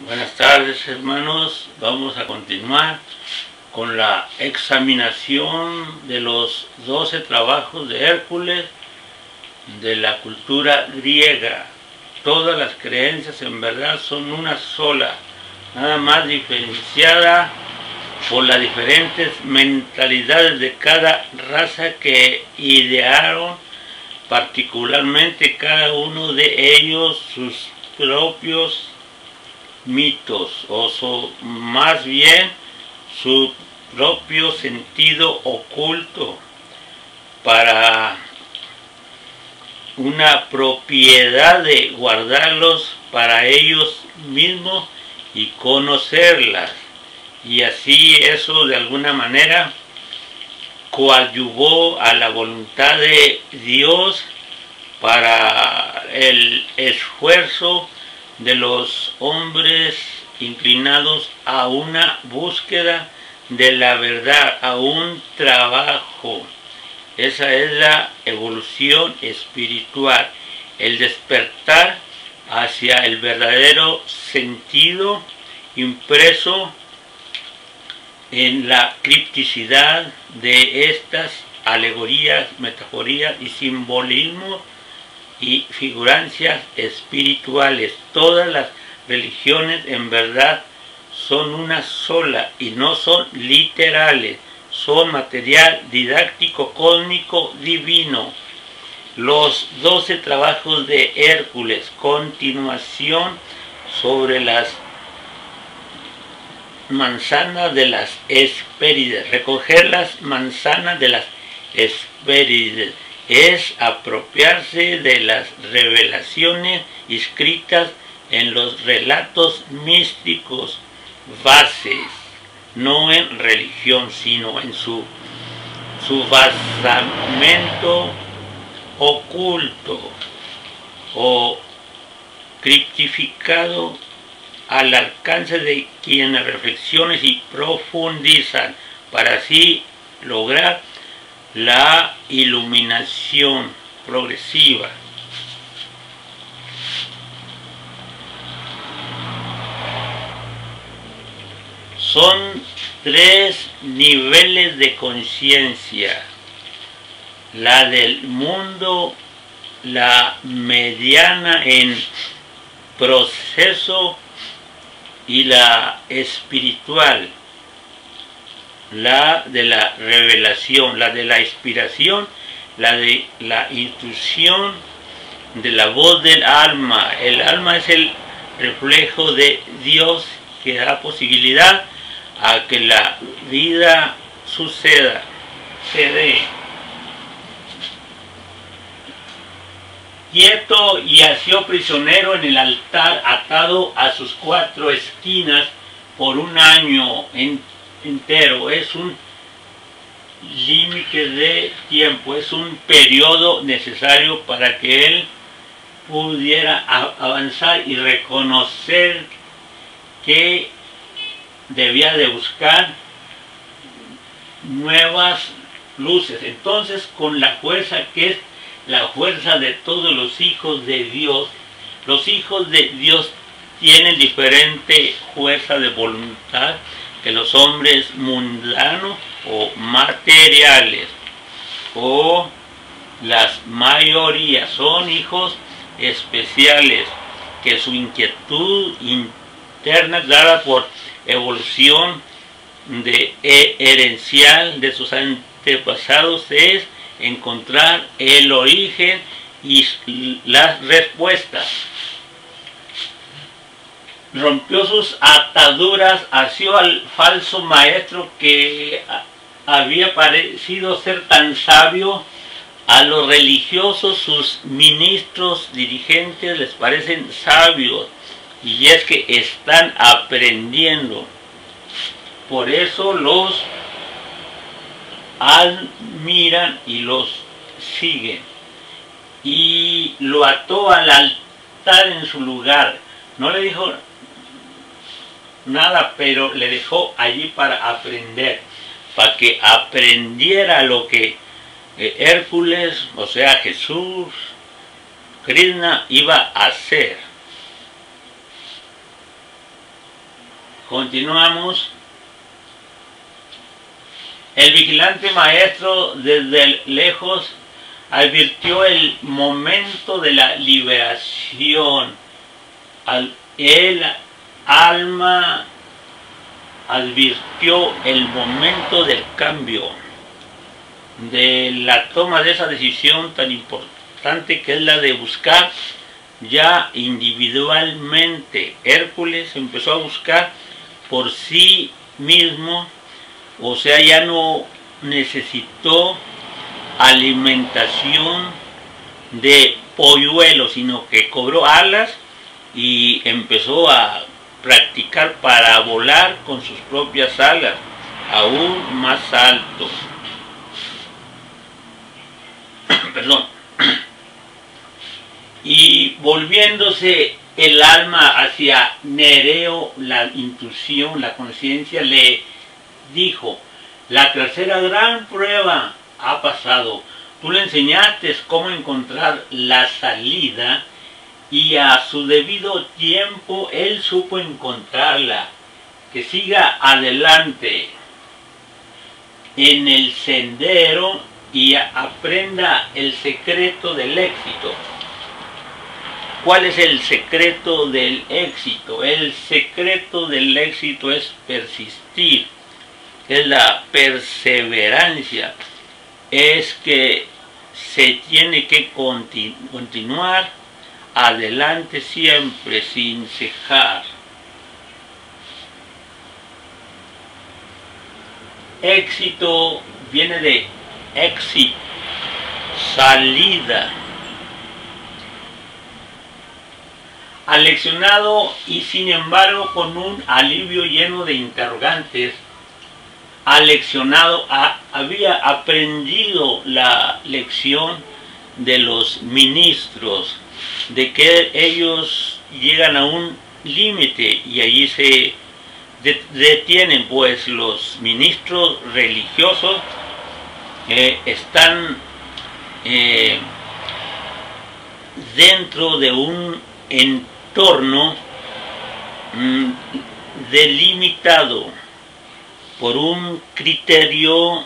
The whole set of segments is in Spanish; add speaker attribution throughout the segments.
Speaker 1: Buenas tardes, hermanos. Vamos a continuar con la examinación de los 12 trabajos de Hércules de la cultura griega. Todas las creencias en verdad son una sola, nada más diferenciada por las diferentes mentalidades de cada raza que idearon particularmente cada uno de ellos sus propios mitos, más bien su propio sentido oculto para una propiedad de guardarlos para ellos mismos y conocerlas, y así eso de alguna manera coadyuvó a la voluntad de Dios para el esfuerzo de los hombres inclinados a una búsqueda de la verdad, a un trabajo. Esa es la evolución espiritual, el despertar hacia el verdadero sentido impreso en la cripticidad de estas alegorías, metaforías y simbolismos y figurancias espirituales. Todas las religiones en verdad son una sola y no son literales, son material didáctico, cósmico, divino. Los 12 trabajos de Hércules, continuación sobre las manzanas de las Hespérides. Recoger las manzanas de las Hespérides es apropiarse de las revelaciones escritas en los relatos místicos, bases, no en religión, sino en su basamento oculto o criptificado al alcance de quienes reflexionan y profundizan para así lograr la iluminación progresiva. Son 3 niveles de conciencia: la del mundo, la mediana en proceso y la espiritual, la de la revelación, la de la inspiración, la de la intuición, de la voz del alma. El alma es el reflejo de Dios que da posibilidad a que la vida suceda, se dé. Quieto y asió prisionero en el altar, atado a sus 4 esquinas por un año entero. Es un límite de tiempo, es un periodo necesario para que él pudiera avanzar y reconocer que debía de buscar nuevas luces. Entonces, con la fuerza que es la fuerza de todos los hijos de Dios, los hijos de Dios tienen diferente fuerza de voluntad que los hombres mundanos o materiales, o las mayorías. Son hijos especiales que su inquietud interna, dada por evolución herencial de sus antepasados, es encontrar el origen y las respuestas. Rompió sus ataduras, asió al falso maestro que había parecido ser tan sabio. A los religiosos, sus ministros dirigentes les parecen sabios, y es que están aprendiendo. Por eso los admiran y los siguen. Y lo ató al altar en su lugar. No le dijo nada, pero le dejó allí para aprender, para que aprendiera lo que Hércules, o sea Jesús, Krishna, iba a hacer. Continuamos. El vigilante maestro desde lejos advirtió el momento de la liberación. El alma advirtió el momento del cambio, de la toma de esa decisión tan importante que es la de buscar ya individualmente. Hércules empezó a buscar por sí mismo, o sea, ya no necesitó alimentación de polluelos, sino que cobró alas y empezó a practicar para volar con sus propias alas, aún más alto. Perdón. Y volviéndose el alma hacia Nereo, la intuición, la conciencia, le dijo: la tercera gran prueba ha pasado. Tú le enseñaste cómo encontrar la salida y a su debido tiempo él supo encontrarla. Que siga adelante en el sendero y aprenda el secreto del éxito. ¿Cuál es el secreto del éxito? El secreto del éxito es persistir, es la perseverancia, es que se tiene que continuar adelante siempre sin cejar. Éxito viene de exit, salida. Aleccionado y sin embargo con un alivio lleno de interrogantes, aleccionado había aprendido la lección de los ministros, de que ellos llegan a un límite y allí se detienen, pues los ministros religiosos están dentro de un entorno delimitado por un criterio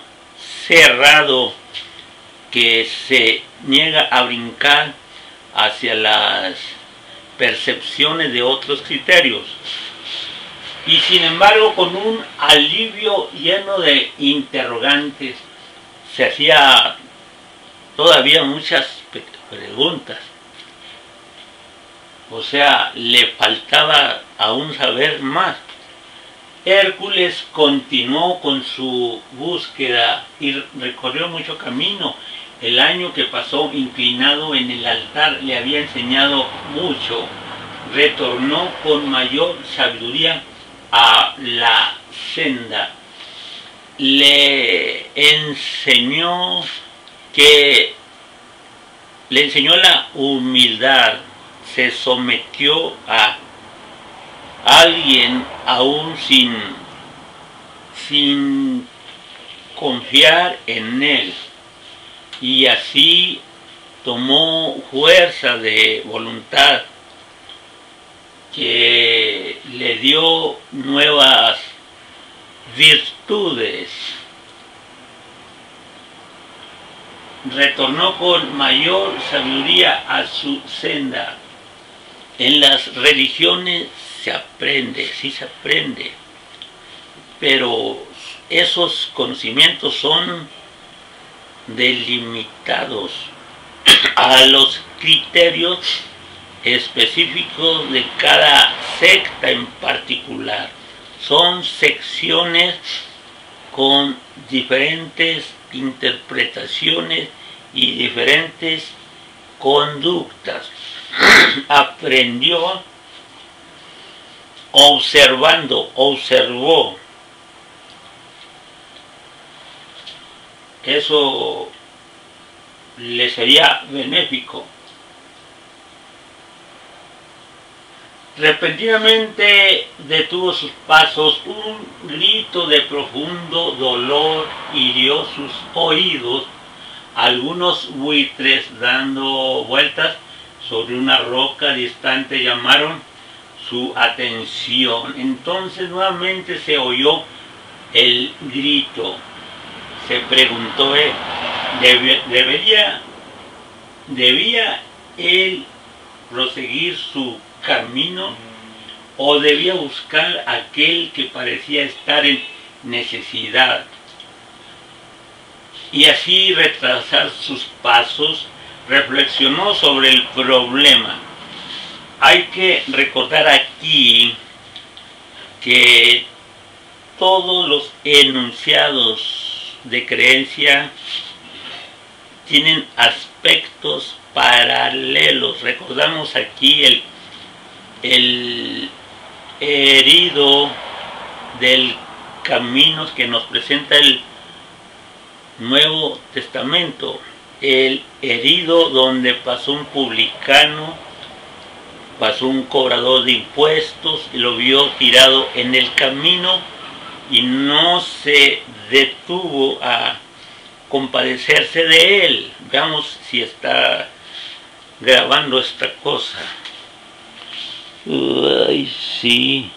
Speaker 1: cerrado que se niega a brincar hacia las percepciones de otros criterios. Y sin embargo, con un alivio lleno de interrogantes, se hacía todavía muchas preguntas. O sea, le faltaba aún saber más. Hércules continuó con su búsqueda y recorrió mucho camino. El año que pasó inclinado en el altar le había enseñado mucho. Retornó con mayor sabiduría a la senda. Le enseñó la humildad. Se sometió a alguien aún sin confiar en él, y así tomó fuerza de voluntad que le dio nuevas virtudes. Retornó con mayor sabiduría a su senda. En las religiones se aprende, sí se aprende, pero esos conocimientos son delimitados a los criterios específicos de cada secta en particular. Son secciones con diferentes interpretaciones y diferentes conductas. Aprendió observó. Eso le sería benéfico. Repentinamente detuvo sus pasos, un grito de profundo dolor hirió sus oídos. Algunos buitres dando vueltas sobre una roca distante llamaron su atención. Entonces nuevamente se oyó el grito. Se preguntó él, ¿debía él proseguir su camino o debía buscar a aquel que parecía estar en necesidad y así retrasar sus pasos? Reflexionó sobre el problema. Hay que recordar aquí que todos los enunciados de creencia tienen aspectos paralelos. Recordamos aquí el herido del camino que nos presenta el Nuevo Testamento, el herido donde pasó un publicano, pasó un cobrador de impuestos y lo vio tirado en el camino y no se detuvo a compadecerse de él. Veamos si está grabando esta cosa. Ay, sí.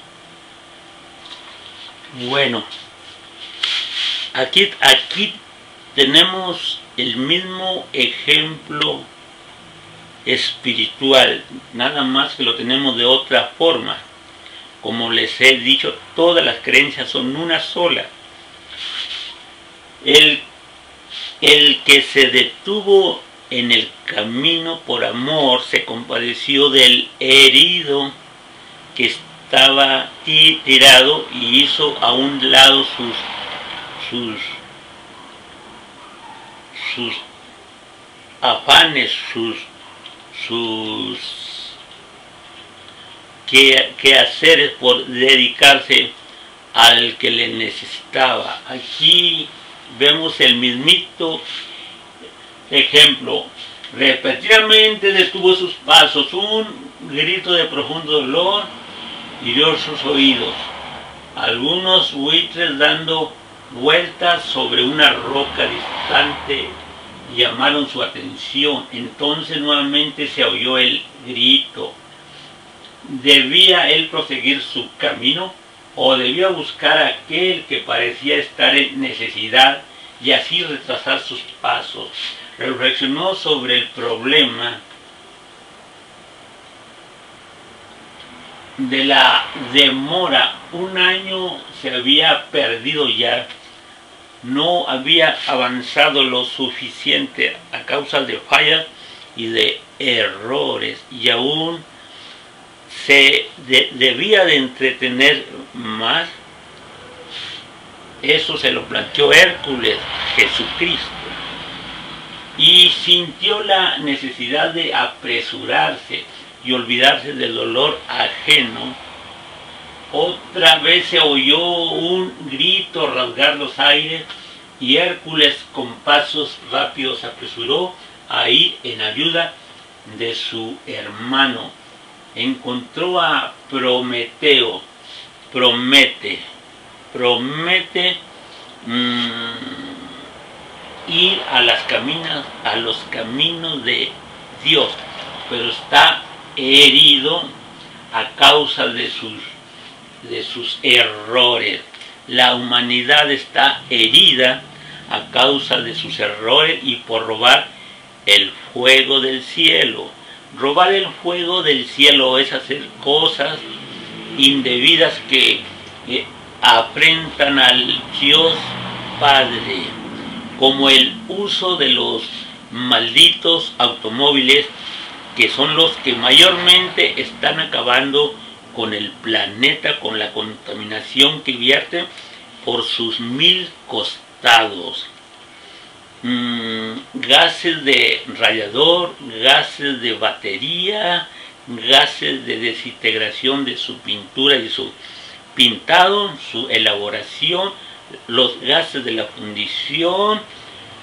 Speaker 1: Bueno, aquí tenemos el mismo ejemplo espiritual, nada más que lo tenemos de otra forma. Como les he dicho, todas las creencias son una sola. El que se detuvo en el camino por amor se compadeció del herido que estaba tirado y hizo a un lado sus afanes, sus quehaceres por dedicarse al que le necesitaba. Aquí vemos el mismito ejemplo. Repetidamente detuvo sus pasos. Un grito de profundo dolor hirió sus oídos. Algunos buitres dando vueltas sobre una roca distante llamaron su atención. Entonces nuevamente se oyó el grito. ¿Debía él proseguir su camino o debía buscar a aquel que parecía estar en necesidad y así retrasar sus pasos? Reflexionó sobre el problema de la demora. Un año se había perdido ya. No había avanzado lo suficiente a causa de fallas y de errores y aún se debía de entretener más. Eso se lo planteó Hércules, Jesucristo, y sintió la necesidad de apresurarse y olvidarse del dolor ajeno. Otra vez se oyó un grito rasgar los aires y Hércules con pasos rápidos se apresuró a ir en ayuda de su hermano. Encontró a Prometeo. Promete ir a los caminos de Dios, pero está herido a causa de sus errores. La humanidad está herida a causa de sus errores y por robar el fuego del cielo. Robar el fuego del cielo es hacer cosas indebidas que afrentan al Dios Padre, como el uso de los malditos automóviles, que son los que mayormente están acabando con el planeta, con la contaminación que vierten por sus 1000 costados. Gases de radiador, gases de batería, gases de desintegración de su pintura y su pintado, su elaboración, los gases de la fundición,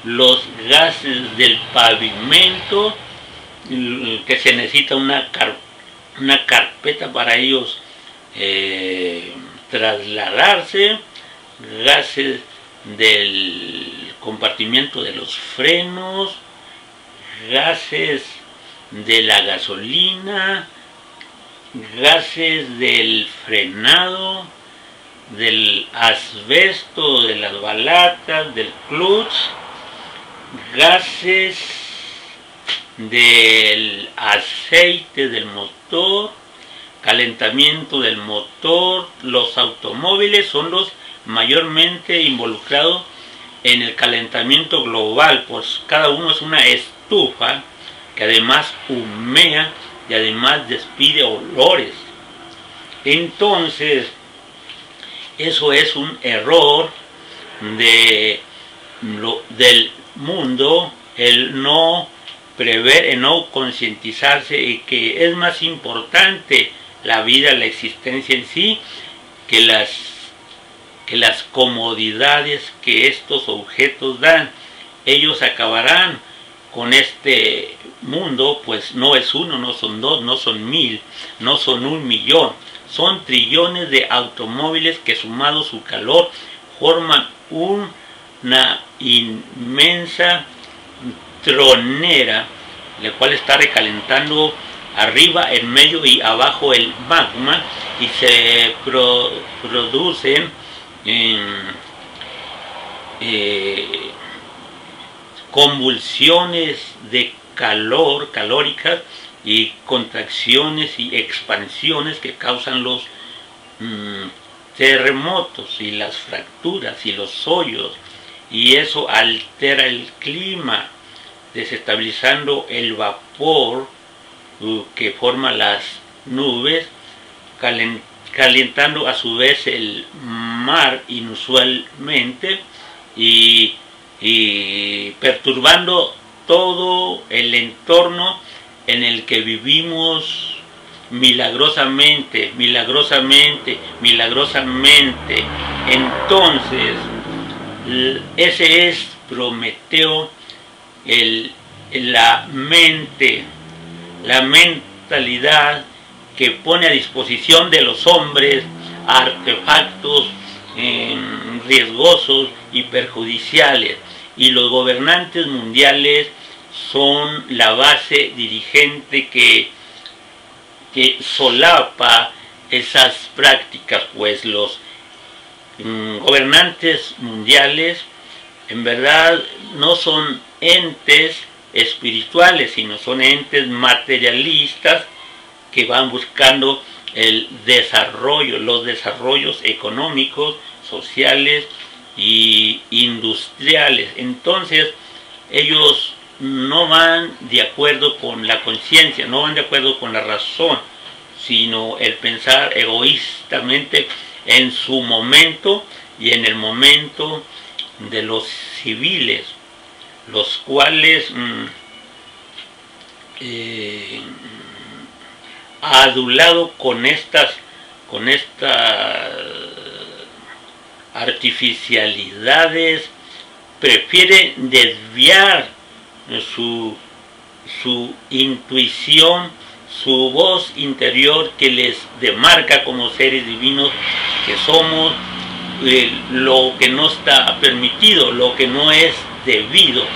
Speaker 1: los gases del pavimento, que se necesita una carpeta para ellos trasladarse, gases del compartimiento de los frenos, gases de la gasolina, gases del frenado, del asbesto, de las balatas, del clutch, gases del aceite del motor, calentamiento del motor. Los automóviles son los mayormente involucrados en el calentamiento global, pues cada uno es una estufa que además humea y además despide olores. Entonces, eso es un error del mundo, el no prever, el no concientizarse, y que es más importante la vida, la existencia en sí, que las comodidades que estos objetos dan. Ellos acabarán con este mundo, pues no es uno, no son dos, no son 1000, no son 1.000.000, son trillones de automóviles que, sumado su calor, forman una inmensa tronera, la cual está recalentando arriba, en medio y abajo el magma, y se producen convulsiones de calor, calóricas, y contracciones y expansiones que causan los terremotos y las fracturas y los hoyos, y eso altera el clima, desestabilizando el vapor que forma las nubes, calentando a su vez el mar inusualmente y perturbando todo el entorno en el que vivimos milagrosamente. Entonces, ese es Prometeo, la mentalidad que pone a disposición de los hombres artefactos riesgosos y perjudiciales, y los gobernantes mundiales son la base dirigente que solapa esas prácticas, pues los gobernantes mundiales en verdad no son entes espirituales, sino son entes materialistas que van buscando el desarrollo, los desarrollos económicos, sociales y industriales. Entonces, ellos no van de acuerdo con la conciencia, no van de acuerdo con la razón, sino el pensar egoístamente en su momento y en el momento de los civiles, los cuales adulado con estas artificialidades, prefieren desviar su intuición, su voz interior que les demarca como seres divinos que somos, lo que no está permitido, lo que no es debido.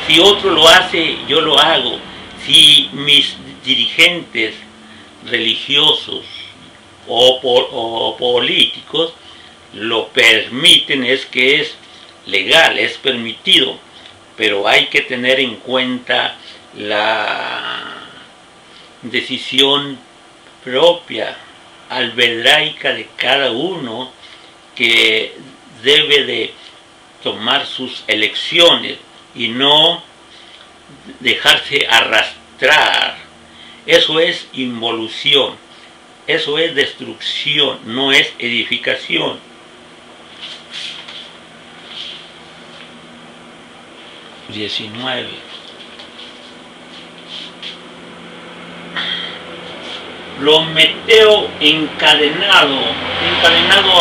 Speaker 1: Si otro lo hace, yo lo hago. Si mis dirigentes religiosos o políticos lo permiten, es que es legal, es permitido, pero hay que tener en cuenta la decisión propia, alberaica de cada uno, que debe de tomar sus elecciones y no dejarse arrastrar. Eso es involución, eso es destrucción, no es edificación. Prometeo encadenado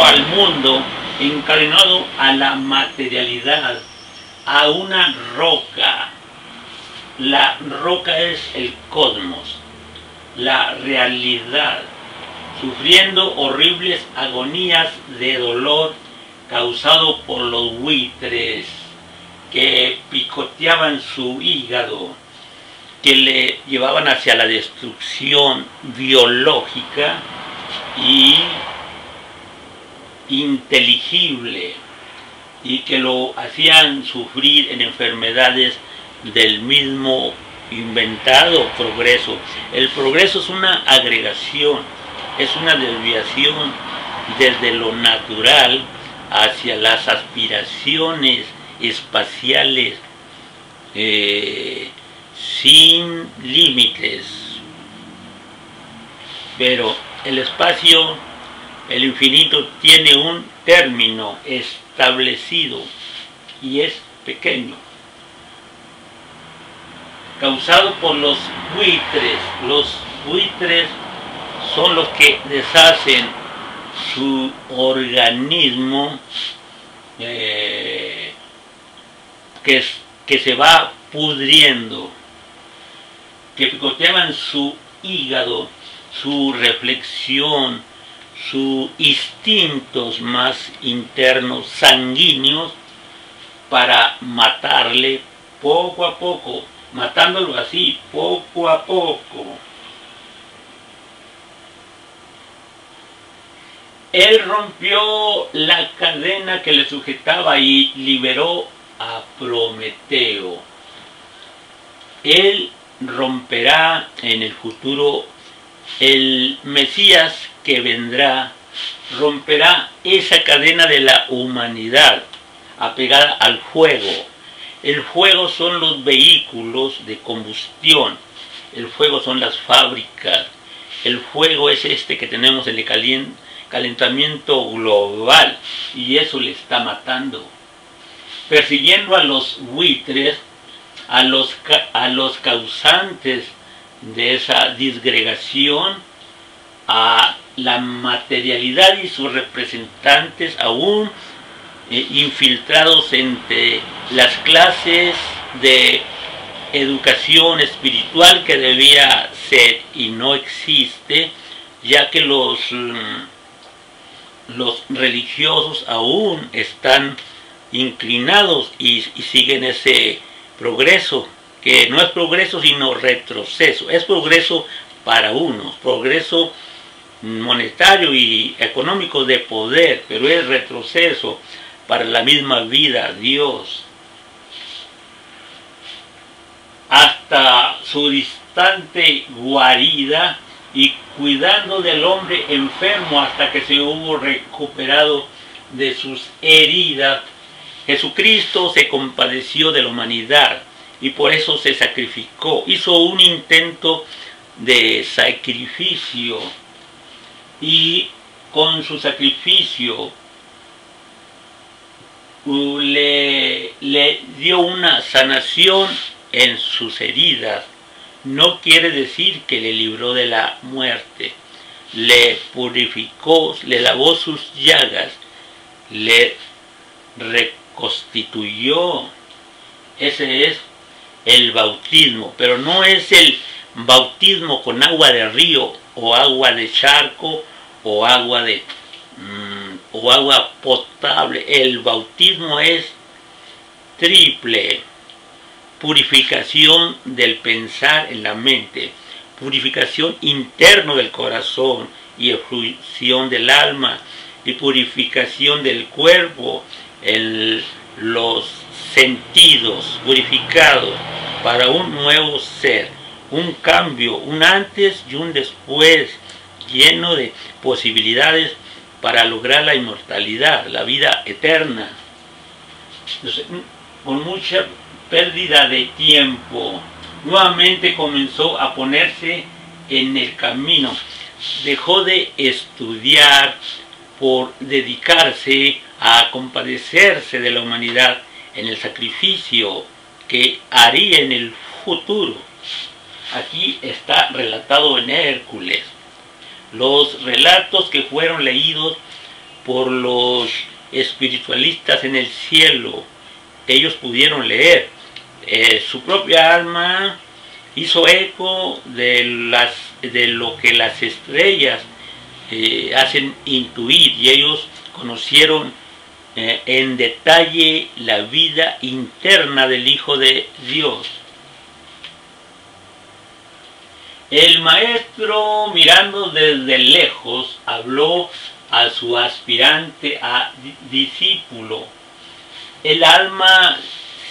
Speaker 1: al mundo, encadenado a la materialidad, a una roca. La roca es el cosmos, la realidad, sufriendo horribles agonías de dolor causado por los buitres que picoteaban su hígado. que le llevaban hacia la destrucción biológica y inteligible, y que lo hacían sufrir en enfermedades del mismo inventado progreso. El progreso es una agregación, es una desviación desde lo natural hacia las aspiraciones espaciales sin límites. Pero el espacio, el infinito, tiene un término establecido y es pequeño, causado por los buitres. Los buitres son los que deshacen su organismo, que se va pudriendo, que picoteaban su hígado, su reflexión, sus instintos más internos, sanguíneos, para matarle poco a poco, matándolo así, poco a poco. Él rompió la cadena que le sujetaba y liberó a Prometeo. Él romperá en el futuro, el Mesías que vendrá, romperá esa cadena de la humanidad apegada al fuego. El fuego son los vehículos de combustión, el fuego son las fábricas, el fuego es este que tenemos en el calentamiento global, y eso le está matando. Persiguiendo a los buitres, a los causantes de esa disgregación, a la materialidad y sus representantes aún infiltrados entre las clases de educación espiritual que debía ser y no existe, ya que los religiosos aún están inclinados y siguen ese progreso, que no es progreso sino retroceso. Es progreso para unos, progreso monetario y económico de poder, pero es retroceso para la misma vida. Dios, hasta su distante guarida y cuidando del hombre enfermo hasta que se hubo recuperado de sus heridas, Jesucristo se compadeció de la humanidad y por eso se sacrificó. Hizo un intento de sacrificio y con su sacrificio le dio una sanación en sus heridas. No quiere decir que le libró de la muerte. Le purificó, le lavó sus llagas, le reconstituyó. Ese es el bautismo, pero no es el bautismo con agua de río o agua de charco o agua potable. El bautismo es triple: purificación del pensar en la mente, purificación interno del corazón y eflusión del alma, y purificación del cuerpo en los sentidos, purificados para un nuevo ser, un cambio, un antes y un después, lleno de posibilidades para lograr la inmortalidad, la vida eterna. Entonces, con mucha pérdida de tiempo, nuevamente comenzó a ponerse en el camino. Dejó de estudiar por dedicarse a compadecerse de la humanidad en el sacrificio que haría en el futuro. Aquí está relatado en Hércules. Los relatos que fueron leídos por los espiritualistas en el cielo, ellos pudieron leer. Su propia alma hizo eco de lo que las estrellas hacen intuir, y ellos conocieron en detalle la vida interna del Hijo de Dios. El maestro, mirando desde lejos, habló a su aspirante a discípulo. El alma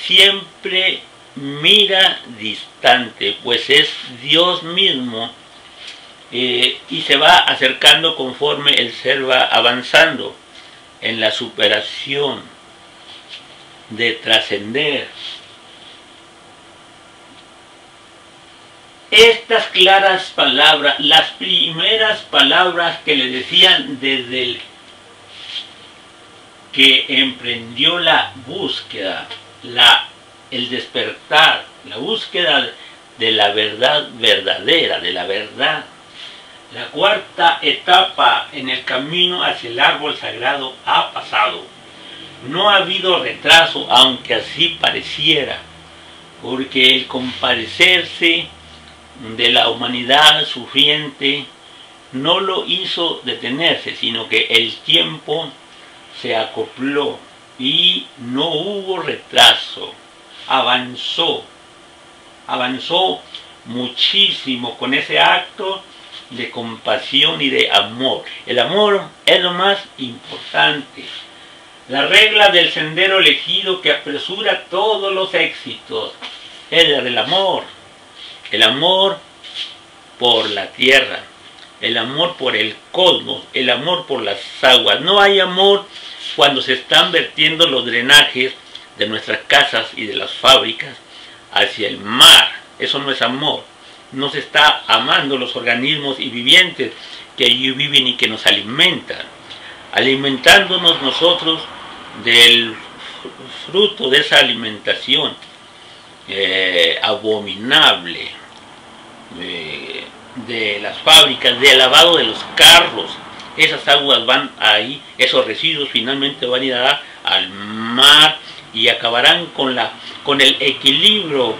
Speaker 1: siempre mira distante, pues es Dios mismo, y se va acercando conforme el ser va avanzando en la superación de trascender. Estas claras palabras, las primeras palabras que le decían desde el que emprendió la búsqueda, el despertar, la búsqueda de la verdad verdadera, de la verdad. La cuarta etapa en el camino hacia el árbol sagrado ha pasado. No ha habido retraso, aunque así pareciera, porque el compadecerse de la humanidad sufriente no lo hizo detenerse, sino que el tiempo se acopló y no hubo retraso. Avanzó muchísimo con ese acto de compasión y de amor. El amor es lo más importante. La regla del sendero elegido que apresura todos los éxitos es la del amor. El amor por la tierra, el amor por el cosmos, el amor por las aguas. No hay amor cuando se están vertiendo los drenajes de nuestras casas y de las fábricas hacia el mar. Eso no es amor. No se está amando los organismos y vivientes que allí viven y que nos alimentan. Alimentándonos nosotros del fruto de esa alimentación abominable de las fábricas, del lavado de los carros. Esas aguas van ahí, esos residuos finalmente van a ir al mar y acabarán con el equilibrio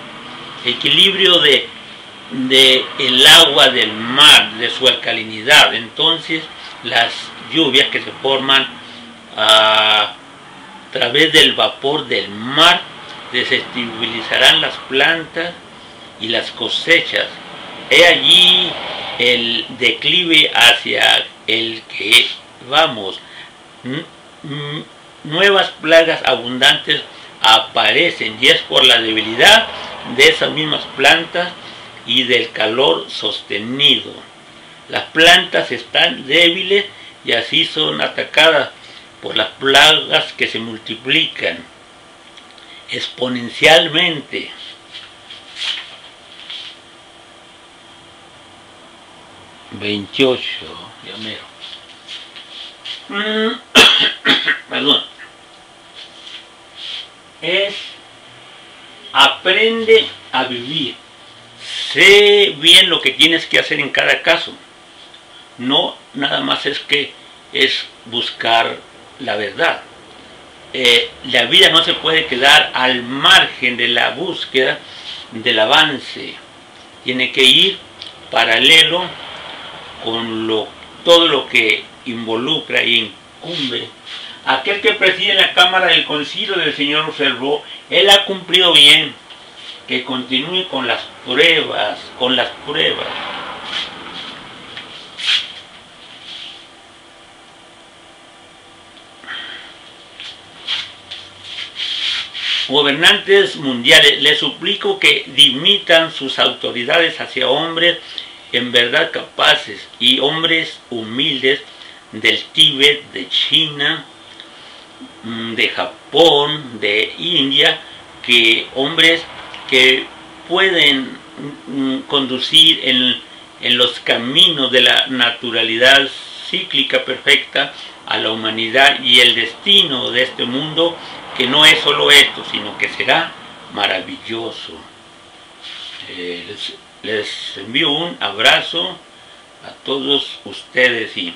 Speaker 1: de el agua del mar, de su alcalinidad. Entonces las lluvias que se forman a través del vapor del mar desestabilizarán las plantas y las cosechas. He allí el declive hacia el que vamos. Nuevas plagas abundantes aparecen, y es por la debilidad de esas mismas plantas y del calor sostenido. Las plantas están débiles y así son atacadas por las plagas que se multiplican exponencialmente. Ya mero. Perdón. Aprende a vivir. Sé bien lo que tienes que hacer en cada caso. No nada más es buscar la verdad. La vida no se puede quedar al margen de la búsqueda del avance. Tiene que ir paralelo con todo lo que involucra e incumbe. Aquel que preside la Cámara del Concilio del Señor observó, él ha cumplido bien, que continúe con las pruebas, Gobernantes mundiales, les suplico que dimitan sus autoridades hacia hombres en verdad capaces y hombres humildes del Tíbet, de China, de Japón, de India, hombres que pueden conducir en los caminos de la naturalidad cíclica perfecta a la humanidad y el destino de este mundo, que no es solo esto, sino que será maravilloso. Les envío un abrazo a todos ustedes y